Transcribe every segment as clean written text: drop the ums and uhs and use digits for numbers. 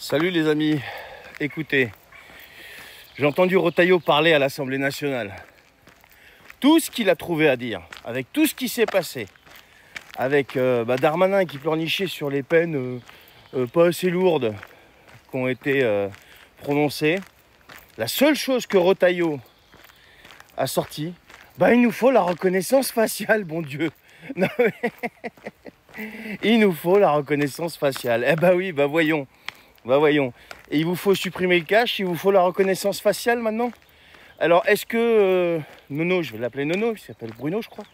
Salut les amis, écoutez, j'ai entendu Retailleau parler à l'Assemblée nationale. Tout ce qu'il a trouvé à dire, avec tout ce qui s'est passé, avec Darmanin qui pleurnichait sur les peines pas assez lourdes qui ont été prononcées, la seule chose que Retailleau a sorti, il nous faut la reconnaissance faciale, bon Dieu. Non, mais... il nous faut la reconnaissance faciale. Oui, voyons. Voyons. Et il vous faut supprimer le cash, il vous faut la reconnaissance faciale maintenant. Alors, est-ce que Nono, je vais l'appeler Nono, il s'appelle Bruno, je crois.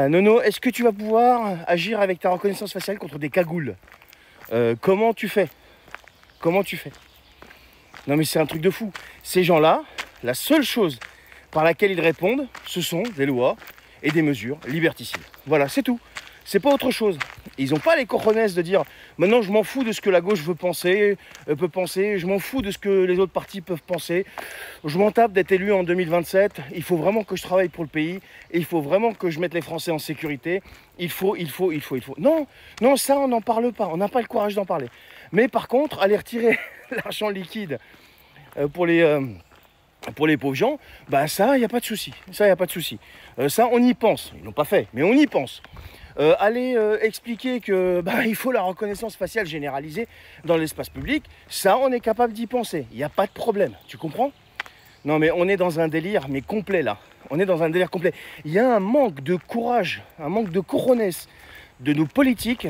Nono, est-ce que tu vas pouvoir agir avec ta reconnaissance faciale contre des cagoules? Comment tu fais? Non, mais c'est un truc de fou. Ces gens-là, la seule chose par laquelle ils répondent, ce sont des lois et des mesures liberticides. Voilà, c'est tout. C'est pas autre chose. Ils n'ont pas les cojones de dire maintenant je m'en fous de ce que la gauche peut penser, je m'en fous de ce que les autres partis peuvent penser, je m'en tape d'être élu en 2027, il faut vraiment que je travaille pour le pays, et il faut vraiment que je mette les Français en sécurité, il faut. Non, ça on n'en parle pas, on n'a pas le courage d'en parler. Mais par contre, aller retirer l'argent liquide pour les pauvres gens, ça, il n'y a pas de souci. Ça, on y pense. Ils ne l'ont pas fait, mais on y pense. Aller expliquer que il faut la reconnaissance faciale généralisée dans l'espace public, ça, on est capable d'y penser. Il n'y a pas de problème. Tu comprends? Non, mais on est dans un délire, mais complet, là. On est dans un délire complet. Il y a un manque de courage, un manque de cojones de nos politiques,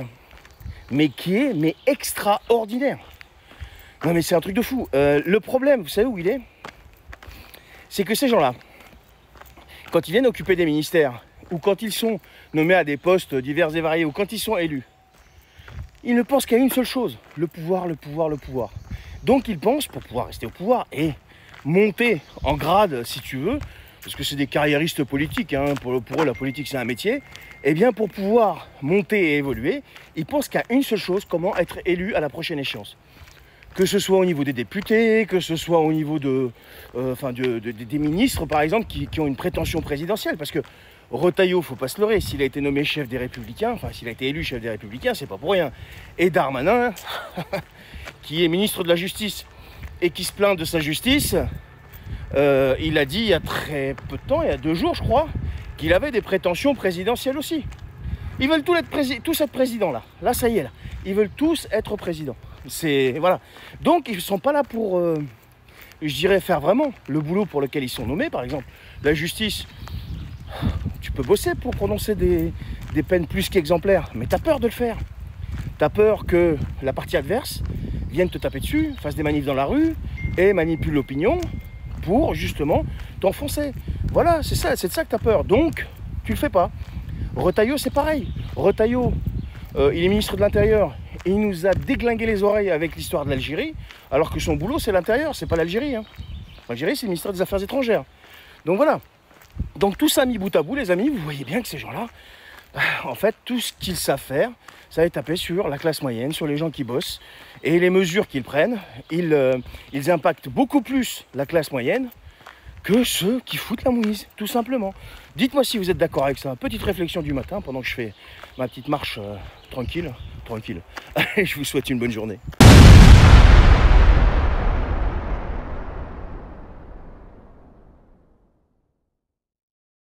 mais qui est extraordinaire. Non, mais c'est un truc de fou. Le problème, vous savez où il est? C'est que ces gens-là, quand ils viennent occuper des ministères, ou quand ils sont nommés à des postes divers et variés, ou quand ils sont élus, ils ne pensent qu'à une seule chose, le pouvoir. Donc ils pensent, pour pouvoir rester au pouvoir et monter en grade, si tu veux, parce que c'est des carriéristes politiques, hein, pour eux la politique c'est un métier, et bien pour pouvoir monter et évoluer, ils pensent qu'à une seule chose, comment être élu à la prochaine échéance. Que ce soit au niveau des députés, que ce soit au niveau des ministres, par exemple, qui ont une prétention présidentielle. Parce que Retailleau, faut pas se leurrer, s'il a été nommé chef des Républicains, s'il a été élu chef des Républicains, c'est pas pour rien. Et Darmanin, qui est ministre de la Justice et qui se plaint de sa justice, il a dit il y a très peu de temps, il y a 2 jours, je crois, qu'il avait des prétentions présidentielles aussi. Ils veulent tous être présidents, là. Là, ça y est, là. Ils veulent tous être présidents. Voilà. Donc ils ne sont pas là pour, je dirais, faire vraiment le boulot pour lequel ils sont nommés. Par exemple, la justice, tu peux bosser pour prononcer des peines plus qu'exemplaires, mais tu as peur de le faire. Tu as peur que la partie adverse vienne te taper dessus, fasse des manifs dans la rue et manipule l'opinion pour justement t'enfoncer. Voilà, c'est de ça que tu as peur. Donc, tu le fais pas. Retailleau, c'est pareil. Retailleau, il est ministre de l'Intérieur. Et il nous a déglingué les oreilles avec l'histoire de l'Algérie, alors que son boulot, c'est l'intérieur, c'est pas l'Algérie. L'Algérie, c'est le ministère des Affaires étrangères. Donc voilà. Donc tout ça mis bout à bout, les amis, vous voyez bien que ces gens-là, en fait, tout ce qu'ils savent faire, ça va taper sur la classe moyenne, sur les gens qui bossent. Et les mesures qu'ils prennent, ils impactent beaucoup plus la classe moyenne que ceux qui foutent la mouise, tout simplement. Dites-moi si vous êtes d'accord avec ça. Petite réflexion du matin, pendant que je fais ma petite marche tranquille. Allez, je vous souhaite une bonne journée.